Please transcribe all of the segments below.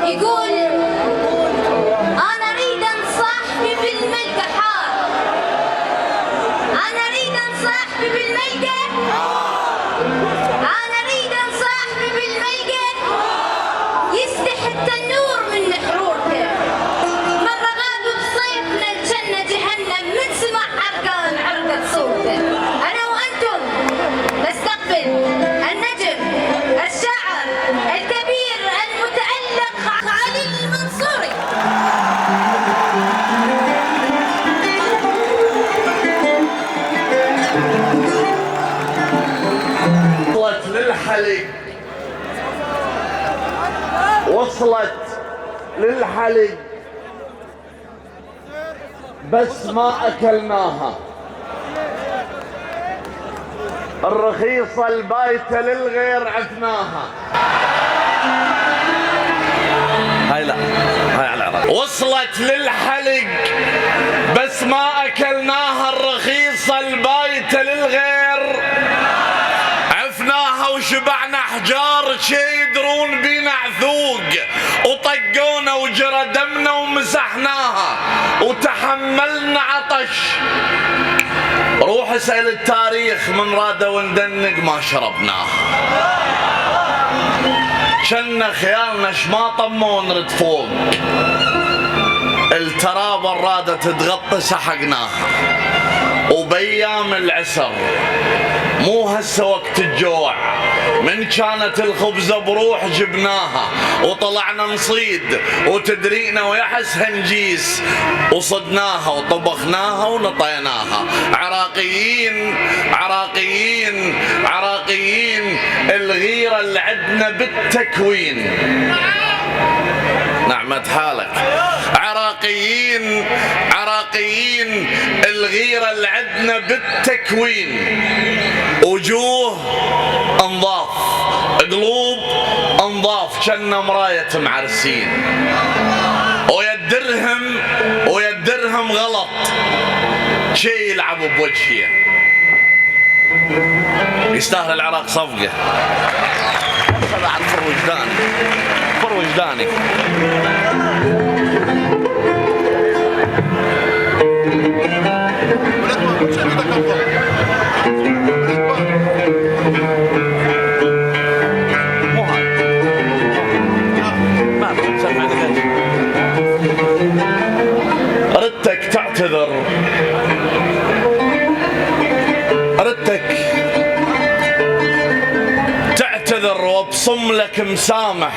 يقول أنا أريد أنصاحبي بالملقى حار، أنا أريد أنصاحبي بالملقى، أنا أريد أنصاحبي بالملقى يستحي التنور من حرورته، مرة غاب بصيفنا الجنة جهنم من سمع عرقة صوته. أنا وأنتم نستقبل النجم الشاعر الكبير المتألق علي المنصوري. وصلت للحلق، وصلت للحلق بس ما أكلناها، الرخيصة البايتة للغير عفناها. هاي لا، هاي على العراق. وصلت للحلق بس ما أكلناها، الرخيصة البايتة للغير عفناها، وشبعنا حجار شي يدرون بينا عثوق، وطقونا وجرى دمنا ومسحناها، وتحملنا عطش. روح اسأل التاريخ من رادة وندنق ما شربناها، شنا خيالنا شماطة ما نرد فوق، الترابة الرادة تتغطي سحقناها. وبأيام العسر مو هسه وقت الجوع، من كانت الخبزة بروح جبناها، وطلعنا نصيد وتدرينا ويحس هنجيس، وصدناها وطبخناها ونطيناها. عراقيين عراقيين عراقيين، الغيرة اللي عندنا بالتكوين. نعمة حالك. عراقيين عراقيين، الغيرة اللي عندنا بالتكوين. وجوه انظاف، قلوب انظاف، كنا مراية معرسين. ويا الدرهم غلط شي يلعبوا بوجهي. يستاهل العراق صفقة. بعد فر وجداني، فر وجداني. مو هاي ما بسمع لك. ردتك تعتذر، ردتك تعتذر وابصم لك مسامح،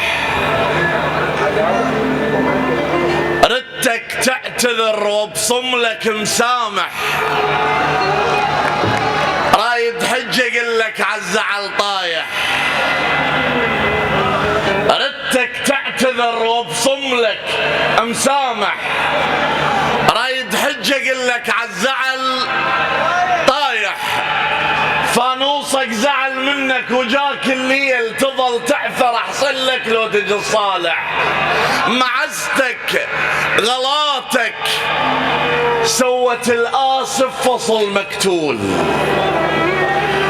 ردتك تعتذر وابصم لك مسامح. رايد حجة اقول لك عالزعل طايح، ردتك تعتذر وابصم لك مسامح. رايد حجة اقول لك عالزعل طايح، فانوسك زعل منك وجاك الليل تظل تعثر، احسن لك لو تجي الصالح. معزتك غلاتك سوت الآسف فصل مقتول،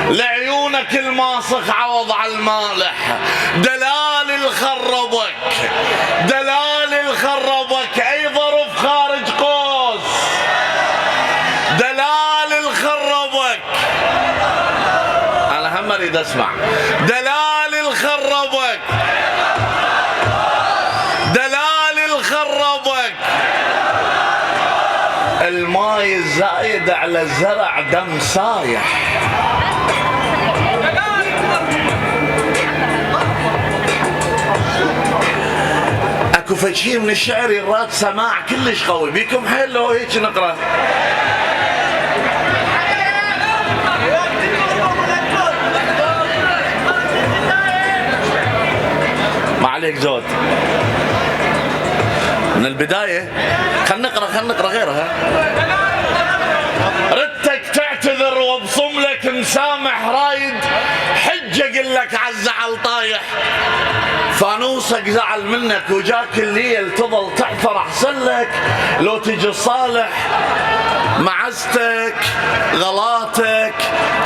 لعيونك الماسخ عوض على المالح. دلال الخربك، دلال الخربك، اي ظرف خارج قوس. دلال الخربك، انا هم اريد اسمع. دلال الخربك، دلال الخربك. الماي الزايد على الزرع دم سايح. اكو فشي من الشعر يراد سماع كلش قوي، بيكم حيل لو هيك نقرا. ما عليك زود من البداية. خلنا نقرا غيرها. ردتك تعتذر وابصم لك مسامح، رايد حجة اقول لك عالزعل طايح، فانوسك زعل منك وجاك الليل تظل تحفر، احسن لك لو تجي الصالح معزتك غلاتك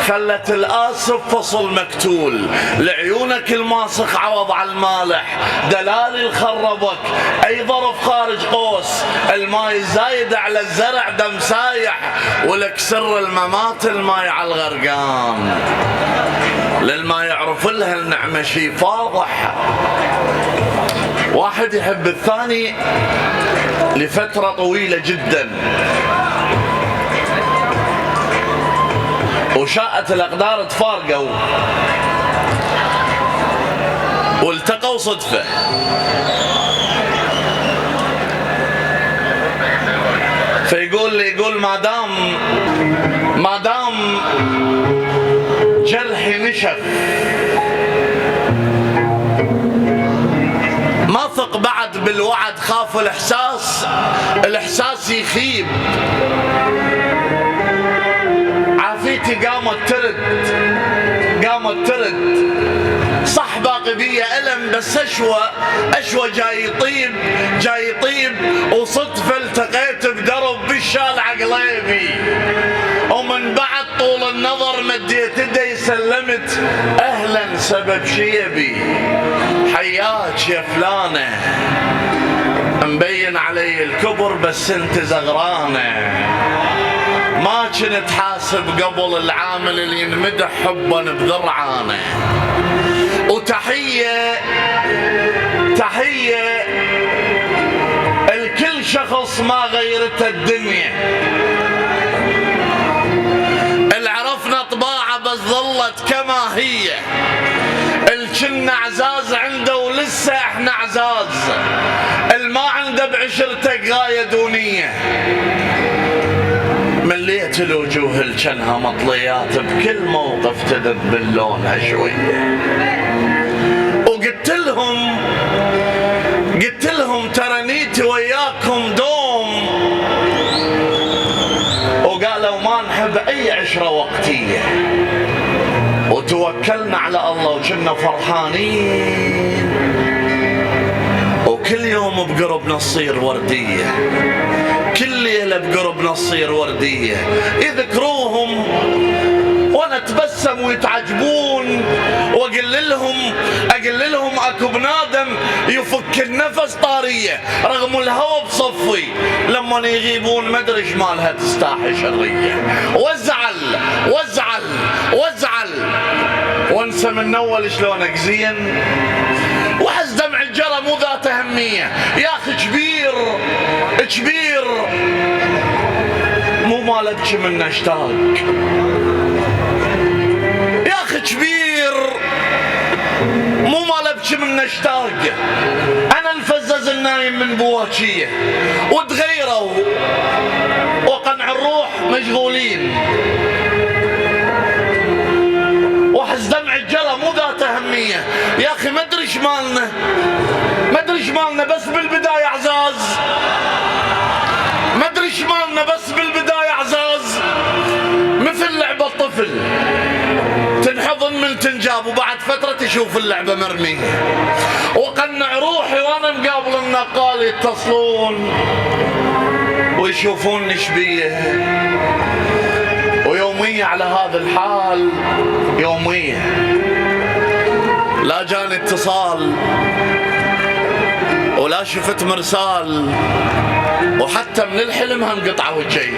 خلت الآسف فصل مكتول، لعيونك الماسخ عوض على المالح، دلالي الخربك اي ظرف خارج قوس، الماي الزايد على الزرع دم سايح، ولك سر الممات الماي على الغرقان، للما يعرف لها النعمة شي فاضح. واحد يحب الثاني لفترة طويلة جدا، وشاءت الأقدار تفارقوا والتقوا صدفة، يقول ما دام جرحي نشف ما ثق بعد بالوعد، خاف الإحساس يخيب، عافيتي قامت ترد صح باقي بيا ألم، بس أشوى جاي يطيب وصدفة التقيت بدرب بالشال عقليبي، ومن بعد طول النظر مديت يدي سلمت أهلا سبب شيبي، حياك يا فلانة مبين علي الكبر بس انت زغرانة، ما كنت حاسب قبل العامل اللي ينمدح حبا بذرعانه، وتحية الكل شخص ما غيرته الدنيا، اللي عرفنا طباعه بس ظلت كما هي، الكلنا عزاز عنده ولسه احنا عزاز، الما عنده بعشرتك غاية دونية، مليت الوجوه الجنها مطليات بكل موقف تذب باللونها شوية، وقلت لهم ترى نيتي وياكم دوم، وقالوا ما نحب اي عشرة وقتية، وتوكلنا على الله وكنا فرحانين، وكل يوم بقربنا نصير وردية، كل ليلة بقربنا نصير وردية، يذكروهم وانا اتبسم ويتعجبون، واقول لهم اكو بنادم يفك النفس طارية رغم الهوى بصفي، لما يغيبون ما ادري ايش مالها تستاحي شرية، وازعل وانسى من اول شلونك زين، وحز دمع الجرى مو ذات اهمية، يا اخي كبير مو مال ابكي منه اشتاق، يا اخي كبير مو مال ابكي منه اشتاق، انا الفزز النايم من بواكيه وتغيروا وقنع الروح مشغولين، وحز دمع الجرى مو ذات اهميه، يا اخي ما ادري ايش مالنا بس بالبدايه اعزاز، ما ادري ايش مالنا بس بالبدايه اعزاز، مثل لعبه الطفل تنحضن من تنجاب وبعد فتره تشوف اللعبه مرميه، وقنع روحي وانا مقابل النقال يتصلون ويشوفوني شبيه، ويومية على هذا الحال، يومية لا جاني اتصال ولا شفت مرسال، وحتى من الحلم هنقطع وجهي،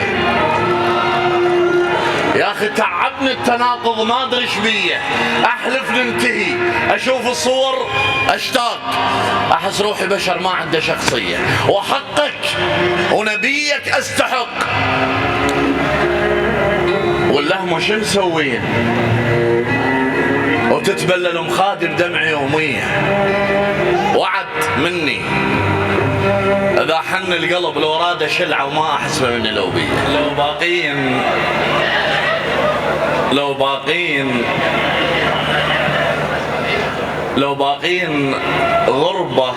يا اخي تعبني التناقض ما ادري ايش بيه، احلف ننتهي، اشوف الصور اشتاق، احس روحي بشر ما عنده شخصيه، وحقك ونبيك استحق، واللهمه شو مسوين وتتبلل مخادم دمع يوميه، وعد مني اذا حن القلب لو راد شلعه وما احس من لوبيه، لو باقين غربه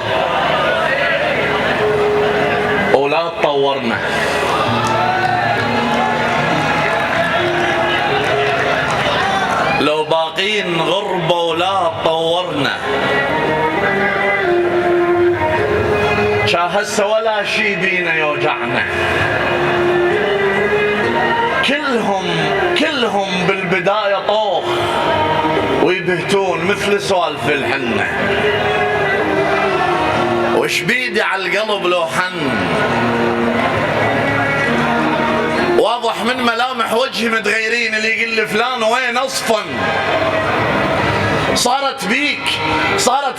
ولا تطورنا، لو باقين غربة ولا تطورنا، هسه ولا شي بينا يوجعنا. كلهم بالبداية طوخ ويبهتون مثل سوالف الحنة. وش بيدي على القلب لو حن، واضح من ملامح وجهي متغيرين. اللي يقول لي فلان وين اصفن، صارت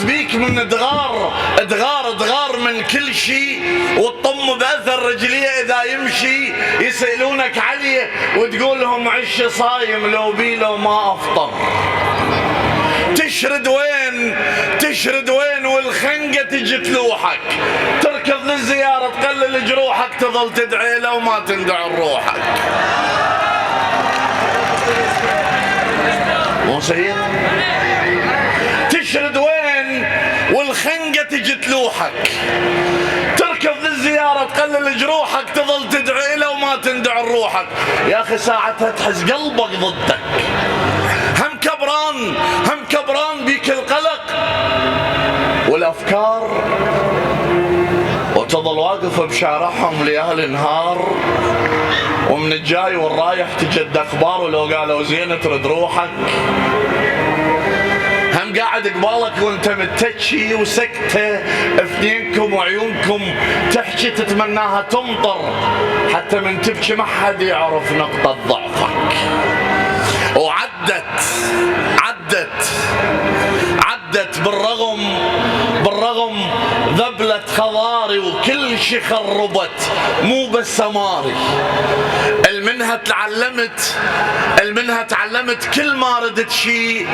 بيك من ادغار من كل شيء، وتطم باثر رجليه اذا يمشي يسالونك عليه وتقول لهم عش صايم لو بي لو ما افطر. تشرد وين والخنقه تجي تلوحك، تركض للزياره تقلل جروحك، تظل تدعي له وما تندع روحك. مو سيد؟ تشرد وين والخنقه تجي تلوحك، تركض للزياره تقلل جروحك، تظل تدعي له وما تندع روحك. يا اخي ساعتها تحس قلبك ضدك، هم كبران بيك القلق والافكار، وتظل واقف بشارعهم ليالي نهار، ومن الجاي والرايح تجد اخبار، ولو قالوا زين ترد روحك. هم قاعد قبالك وانت متكي وسكته، اثنينكم وعيونكم تحكي تتمناها تمطر، حتى من تبكي ما حد يعرف نقطة ضعفك. وعدت بالرغم ذبلت خضاري وكل شي خربت، مو بس سماري. المنها تعلمت كل ما ردت شي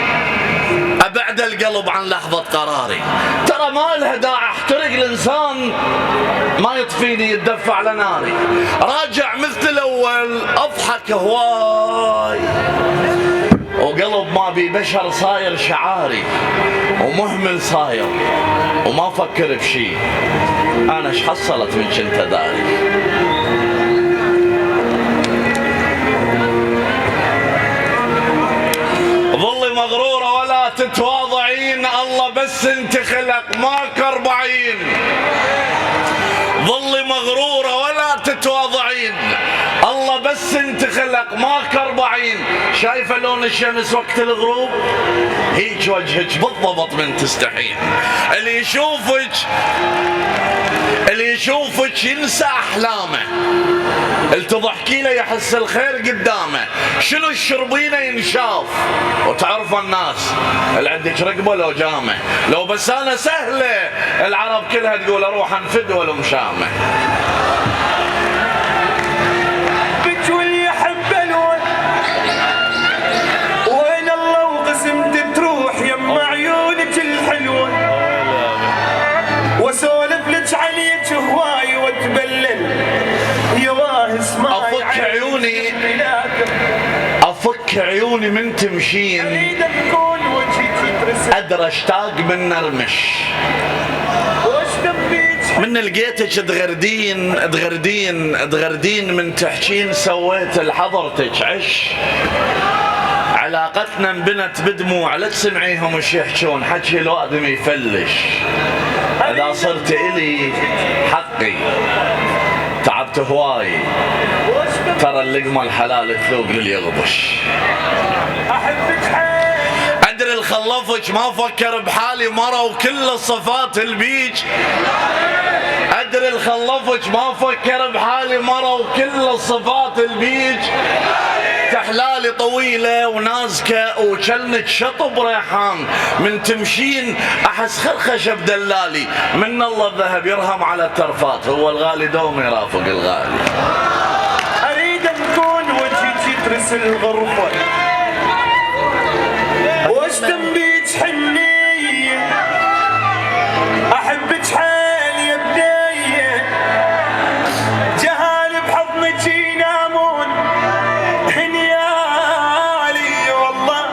ابعد القلب عن لحظة قراري. ترى ما لها داعي احترق الانسان ما يطفيني يتدفع على ناري. راجع مثل الاول اضحك هواي، وقلب ما بي بشر صاير شعاري، ومهمل صاير وما فكر بشي. انا ايش حصلت من كنت داري؟ ظلي مغرورة ولا تتواضعين، الله بس انت خلق ماك 40. ظلي مغرورة ولا تتواضعين، الله بس انت خلق ماك 40. شايفة لون الشمس وقت الغروب؟ هيك وجهك بالضبط من تستحين. اللي يشوفك ينسى احلامه، اللي تضحكي له يحس الخير قدامه. شنو الشربينه ينشاف، وتعرف الناس اللي عندك رقبه لو جامه، لو بس انا سهله العرب كلها تقول اروح انفد ولو مشامه. وين الله وقسمت تروح يما عيونك الحلوه، واسولف لك عليك هواي واتبلل يواه اسمعي. افك عيوني من تمشين، ادرى اشتاق من نرمش، من لقيتك تغردين من تحكين سويت لحضرتك عش. علاقتنا انبنت بدموع لا تسمعيهم وش يحجون، حكي الوادم يفلش. اذا صرت الي حقي تعبت هواي، ترى اللقمه الحلال تذوق لليغبش. ادري الخلفك ما فكر بحالي مرة وكل الصفات البيج. ادري الخلفك ما فكر بحالي مرة وكل الصفات البيج. تحلالي طويلة ونازكة وشلنك شطب ريحان، من تمشين احس خرخشة بدلالي. من الله الذهب يرهم على الترفات، هو الغالي دوم يرافق الغالي. اريد نكون وجهك يترس الغرفة، واشتم بيك حنية، احبك حيل يا بداية. جهال بحضنك ينامون هنيالي، والله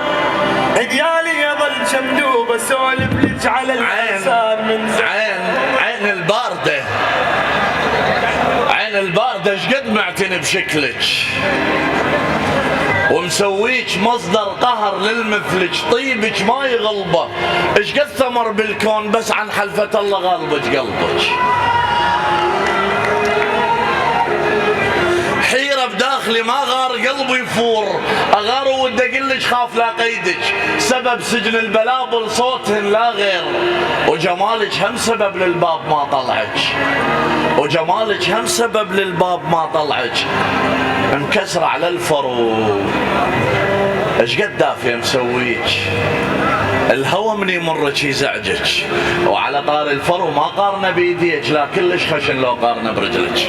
هديالي يظل شمدوب اسولف لك على الانسان من عين الباردة شقد معتني بشكلك، ومسويك مصدر قهر للمثلك. طيبك ما يغلبه، اش قد ثمر بالكون بس عن حلفة الله غالبك قلبك. داخلي ما غار قلبي يفور، اغار ودي اقول لك خاف لا قيدك، سبب سجن البلابل صوتهن لا غير، وجمالك هم سبب للباب ما طلعك، وجمالك هم سبب للباب ما طلعك. مكسر على الفرو ايش قد دافيه مسويك، الهوى من يمرك يزعجك، وعلى طار الفرو ما قارنه بيديك، لا كلش خشن لو قارنه برجلك.